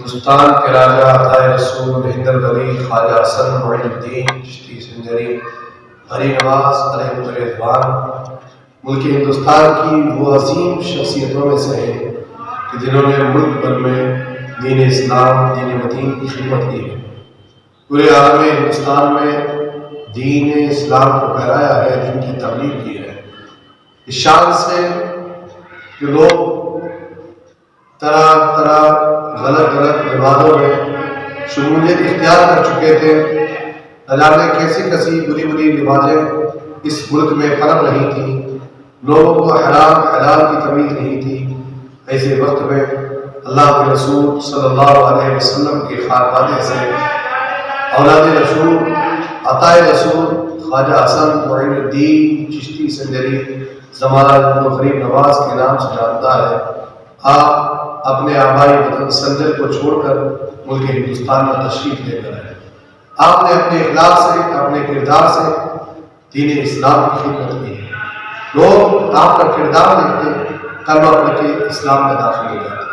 ہندوستان کے راجہ عطائے رسول ہندر ولی خواجہ حسن معین الدین چشتی سنجری ہری نواز علیہ الرضوان ملک ہندوستان کی وہ عظیم شخصیتوں میں سے ہیں کہ جنہوں نے ملک بھر میں دین اسلام دین مدین کی خدمت کی ہے۔ پورے عالم ہندوستان میں دین اسلام کو پھیلایا ہے، دین کی تبلیغ کی ہے، اس شان سے کہ لوگ طرح طرح غلط رواجوں میں شمولیت اختیار کر چکے تھے۔ نہ جانے کیسی کیسی بری بری رواجیں اس ملک میں پنپ رہی تھیں، لوگوں کو حرام حلال کی تمیز نہیں تھی۔ ایسے وقت میں اللہ کے رسول صلی اللہ علیہ وسلم کے خانوادے سے اولاد رسول عطائے رسول خواجہ حسن معین الدین چشتی سنجری زمانہ غریب نواز کے نام سے جانتا ہے۔ آپ اپنے آبائی وطن سنجر کو چھوڑ کر ملک ہندوستان میں تشریف لے کر آئے۔ آپ نے اپنے اخلاق سے، اپنے کردار سے دین اسلام کی خدمت کی ہے۔ لوگ آپ کا کردار دیکھتے کلمہ پڑھ کے اسلام میں داخل ہو جاتے،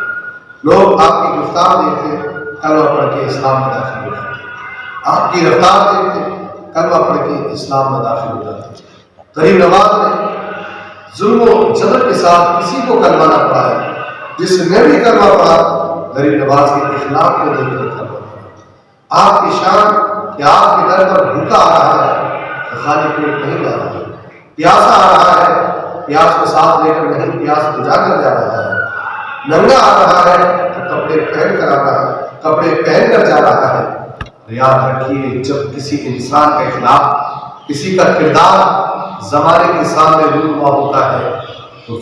لوگ آپ کی گفتار دیکھتے کلمہ پڑھ کے اسلام میں داخل ہو جاتے، آپ کی رفتار دیکھتے کلمہ پڑھ کے اسلام میں داخل ہو جاتے۔ غریب نواز نے ظلم و جبر کے ساتھ کسی کو کلمہ نہ پڑھایا، جس نے بھی کلمہ پڑھا غریب نواز کے اخلاق کو دیکھ کر کلمہ پڑھا۔ آپ کی شان کہ آپ کے در پر بھوکا آ رہا ہے تو خالی پیٹ نہیں جا رہا ہے، پیاسا آ رہا ہے پیاس کو ساتھ لے کر نہیں، پیاس بجھا کر جا رہا ہے، ننگا آ رہا ہے تو کپڑے پہن کر آ رہا ہے، کپڑے پہن کر جا رہا ہے۔ یاد رکھیے، جب کسی انسان کا اخلاق، کسی کا کردار زمانے کے سامنے رونما ہوتا ہے تو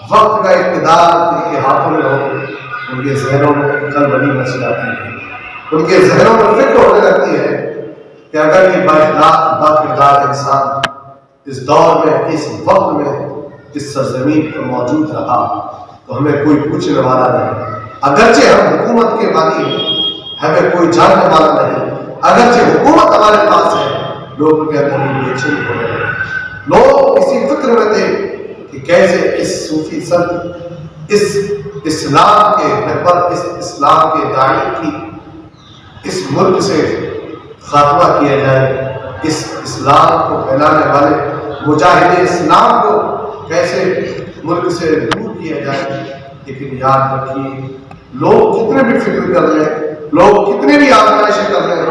وقت کا اقتدار جن کے ہاتھوں میں ہو، ان کے ذہنوں میں کلبلی مچ جاتی ہے، ان کے ذہنوں میں فکر ہونے لگتی ہے کہ اگر یہ بااخلاق با کردار انسان اس دور میں، اس وقت میں، اس سرزمین پر موجود رہا تو ہمیں کوئی پوچھنے والا نہیں۔ اگرچہ ہم حکومت کے مانی ہیں، ہمیں کوئی جاننے والا نہیں۔ اگرچہ حکومت ہمارے پاس ہے، لوگ کے اندر بے چینی ہونے لگے۔ لوگ اسی فکر میں تھے کہ کیسے اس صوفی سنت، اس اسلام کے رہبر، اس اسلام کے داعی کی اس ملک سے خاتمہ کیا جائے، اس اسلام کو پھیلانے والے مجاہد اسلام کو کیسے ملک سے دور کیا جائے۔ لیکن یاد رکھیے، لوگ کتنے بھی فکر کر لیں، لوگ کتنے بھی آزمائشیں کر لیں،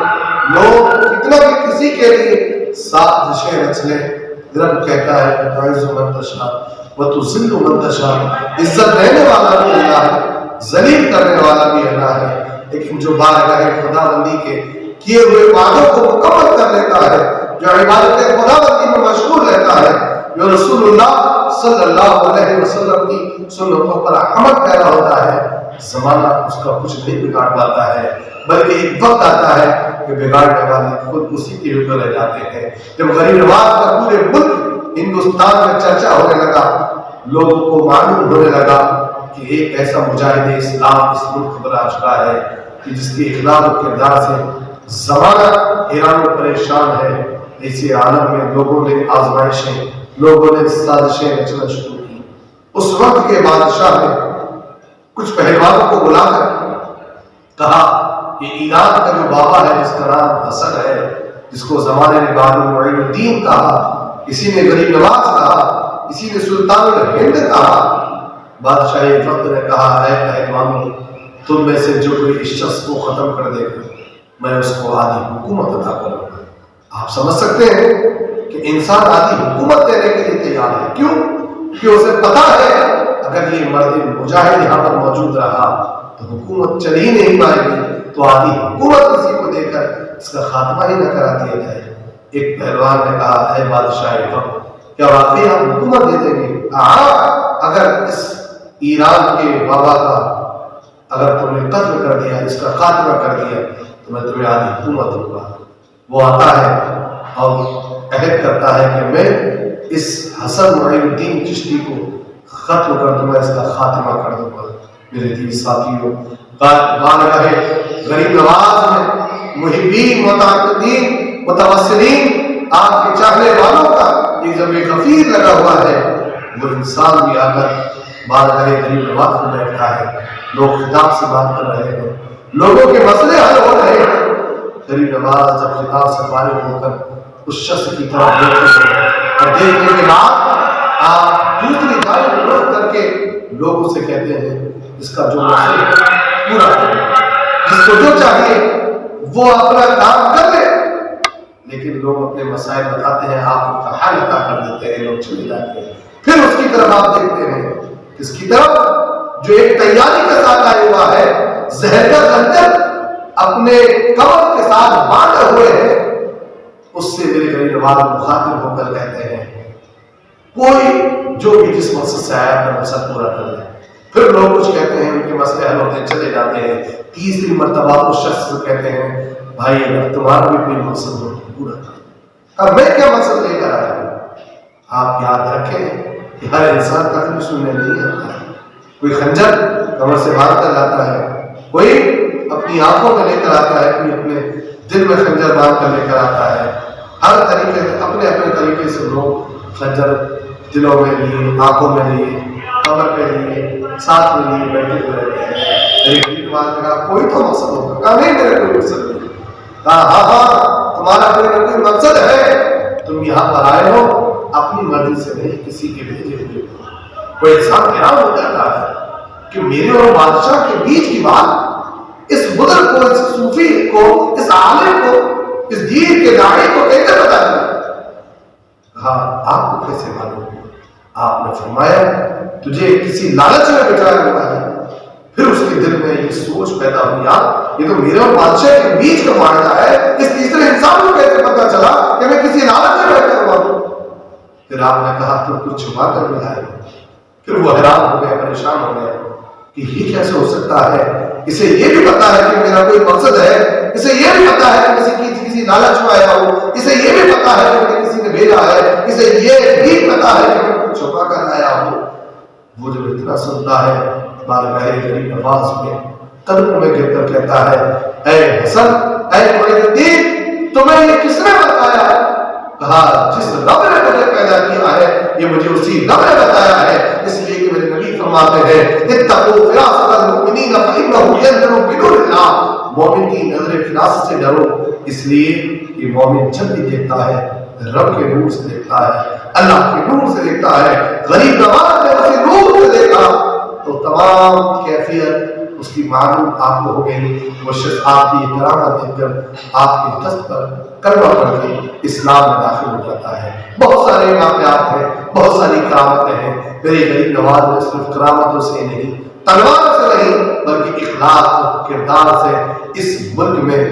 لوگ کتنا بھی کسی کے لیے سازشیں رچ لیں، رب کہتا ہے کہ تعز من تشاء وتذل من تشاء، عزت دینے والا بھی اللہ ہے، ذلیل کرنے والا بھی اللہ ہے۔ لیکن جو بارگاہ خدا بندی کے کیے ہوئے وعدوں کو مکمل کر لیتا ہے، جو عبادت خدا بندی میں مشغول رہتا ہے، جو رسول اللہ صلی اللہ علیہ وسلم کی سنتوں پر عمل پیرا ہوتا ہے، زمانہ اس کا کچھ نہیں بگاڑ پاتا ہے، بلکہ ایک وقت آتا ہے کہ بگاڑنے والے خود اسی کے اوپر رہ جاتے ہیں۔ جب غریب نواز کا پورے ملک ہندوستان میں چرچا ہونے لگا، لوگوں کو معلوم ہونے لگا کہ ایک ایسا مجاہد اسلام اس ملک پر آ چکا ہے کہ جس کے اخلاق و کردار سے زمانہ حیران و پریشان ہے۔ ایسے عالم میں لوگوں نے آزمائشیں، لوگوں نے سازشیں رچنا شروع کی۔ اس وقت کے بادشاہ نے کچھ پہلوانوں کو بلا کر کہا کہ ایران کا جو بابا ہے جس کا نام حسن ہے، جس کو زمانے نے بابا معین الدین کہا، کسی نے غریب نواز کہا، کسی نے سلطان الہند کہا، بادشاہ وقت نے کہا اے پہلوانوں، تم میں سے جو کوئی اس شخص کو ختم کر دے گا میں اس کو آدھی حکومت عطا کروں گا۔ آپ سمجھ سکتے ہیں کہ انسان آدھی حکومت دینے کے لیے تیار ہے۔ کیوں؟ کہ اسے پتا ہے اگر یہ مرد مجاہد یہاں پر موجود رہا تو حکومت چل ہی نہیں پائے گی، تو آدھی حکومت کسی کو دے کر اس کا خاتمہ ہی نہ کرا دیا جائے۔ ایک پہلوان نے کہا اے بادشاہ وقت، کیا واقعی آپ حکومت دے دیں گے؟ اگر اس ایران کے بابا کا اگر تم نے قتل کر دیا، اس کا خاتمہ کر دیا تو میں تمہیں آدھی حکومت دوں گا۔ وہ آتا ہے اور عہد کرتا ہے کہ میں اس حسن معین الدین چشتی کو ختم کر دوں گا، اس کا خاتمہ کر دوں گا۔ میرے دین ساتھیوں، بارگاہ غریب نواز میں محبین، متعددین، متوسلین، آپ کے چاہنے والوں کا ایک جب غفیر لگا ہوا ہے۔ وہ انسان بھی آ کر بات کرے غریب نواز میں بیٹھا ہے، لوگ خطاب سے بات کر رہے ہیں، لوگوں کے مسئلے حل ہو رہے ہیں، غریب نواز جب خطاب سے فارغ ہو کر اس شخص کی طرف دیکھتے ہیں اور دیکھنے کے بعد آپ دوسری جانب رخ کر کے لوگوں سے کہتے ہیں اس کا جو مسئلہ پورا کرے، جس کو جو چاہیے وہ اپنا کام کر لے، لیکن لوگ اپنے مسائل بتاتے ہیں، آپ ان کا حل عطا کر دیتے ہیں، لوگ چلے جاتے ہیں۔ پھر اس کی طرف آپ دیکھتے ہیں، اس کی طرف جو ایک تیاری کے ساتھ آیا ہوا ہے، زہر کا خنجر اپنے کمر کے ساتھ باندھے ہوئے ہیں، اس سے میرے غریب نواز مخاطب ہو کر کہتے ہیں کوئی جو بھی جس مقصد سے آیا اپنا مقصد پورا کر لے۔ پھر لوگ کچھ کہتے ہیں، ان کے مسئلے حل ہوتے ہیں، چلے جاتے ہیں۔ تیسری مرتبہ اس شخص سے کہتے ہیں بھائی اگر تمہارا بھی کوئی مقصد ہو تو پورا کر۔ اب میں کیا مقصد لے کر آیا ہوں؟ آپ یاد رکھیں کہ ہر انسان تکلیف سننے نہیں آتا ہے، کوئی خنجر کمر سے باندھ کر لاتا ہے، کوئی اپنی آنکھوں میں لے کر آتا ہے، کوئی اپنے دل میں خنجر باندھ کر لے کر آتا ہے۔ ہر طریقے سے اپنے اپنے طریقے سے لوگ خنجر دلوں میں لیے، آنکھوں میں لیے، کمر پہ لیے، ساتھ میں لیے بیٹھے ہوئے رہتے ہیں۔ ایک بات کہا کوئی تو مقصد ہوگا، کہا نہیں میرا کوئی مقصد نہیں، کہا ہاں تمہارا کوئی مقصد ہے، تم یہاں پر آئے ہو اپنی مرضی سے نہیں، کسی کے بھیجے ہوئے ہو۔ کوئی انسان حیران ہو جاتا ہے کہ میرے اور بادشاہ کے بیچ کی بات اس بزرگ کو، اس صوفی کو، اس عالم کو، اس دین کے داعی کو کیسے پتا چلا؟ کہا آپ کو کیسے معلوم؟ آپ نے فرمایا تجھے کسی لالچ میں بچایا ہوا ہے۔ پھر اس کے دل میں یہ سوچ پیدا ہوئی یہ تو میرے اور بادشاہ کے بیچ کا معاہدہ ہے، اس تیسرے انسان کو کیسے پتا چلا کہ میں کسی لالچ میں بیٹھا ہوا ہوں؟ پھر آپ نے کہا تم کچھ چھپا کر ملائے۔ پھر وہ حیران ہو گئے، پریشان ہو گئے کہ یہ کیسے ہو سکتا ہے؟ اسے یہ بھی پتا ہے کہ میرا کوئی مقصد ہے، اسے یہ بھی پتا ہے کہ کسی لالچ میں آیا ہوں، اسے یہ بھی پتا ہے کہ کسی نے بھیجا ہے، اسے یہ بھی پتا ہے کہ میں کچھ چھپا کر آیا ہوں۔ وہ جب اتنا سنتا ہے بارگاہ غریب نواز میں قدموں میں گر کر کہتا ہے اے حسن، اے معین الدین، تمہیں یہ کس نے بتایا؟ کہا جس رب نے مجھے پیدا کیا ہے یہ مجھے اسی رب نے بتایا ہے، اس لیے کہ میرے نبی فرماتے ہیں اتقوا فراست المؤمنین فانه ينظر بنور اللہ، مومن کی نظر فراست سے ڈرو، اس لیے کہ مومن جب بھی دیکھتا ہے رب کے نور سے دیکھتا ہے، اللہ کے نور سے دیکھتا ہے۔ غریب نواز نے اسے نور سے دیکھا تو تمام کیفیت اس کی معلوم آپ کو ہو گئی۔ وہ شخص آپ کی کرامت دیکھ کر آپ کے دست پر کلمہ پڑھ کے اسلام میں داخل ہو جاتا ہے۔ بہت سارے واقعات ہیں، بہت ساری کرامتیں ہیں۔ میرے غریب نواز نے صرف کرامتوں سے نہیں، تلوار سے نہیں، بلکہ اخلاق اور کردار سے اس ملک میں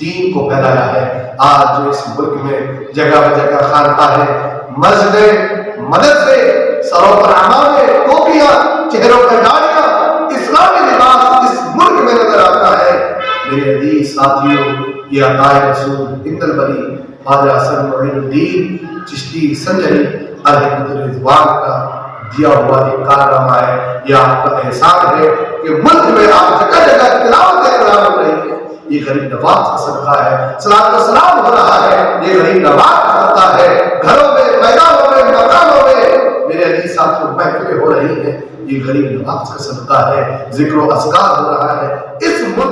دین کو پھیلایا ہے۔ آج جو اس ملک میں جگہ جگہ خانقاہیں، مسجدیں، مدرسے، سروں پر عمامے، ٹوپیاں، چہروں پر داڑیاں، اسلامی لباس اس ملک میں نظر آتا ہے، میرے عزیز ساتھیوں یہ عطائے رسول ہند البری خواجہ حسن معین الدین چشتی سنجری علیہ رضوان کا دیا ہوا ایک کارنامہ ہے۔ یہ آپ کا احسان ہے کہ ملک میں آپ جگہ جگہ تلاوت قرآن ہو رہی ہے، یہ غریب نواز کا صدقہ ہے۔ صلاۃ و سلام ہو رہا ہے، یہ غریب نواز کا صدقہ ہے۔ گھروں میں، میدانوں میں، مکانوں میں میرے عزیز ساتھیوں محفلیں ہو رہی ہیں، یہ غریب نواز کا صدقہ ہے۔ ذکر و اذکار ہو رہا ہے، اس ملک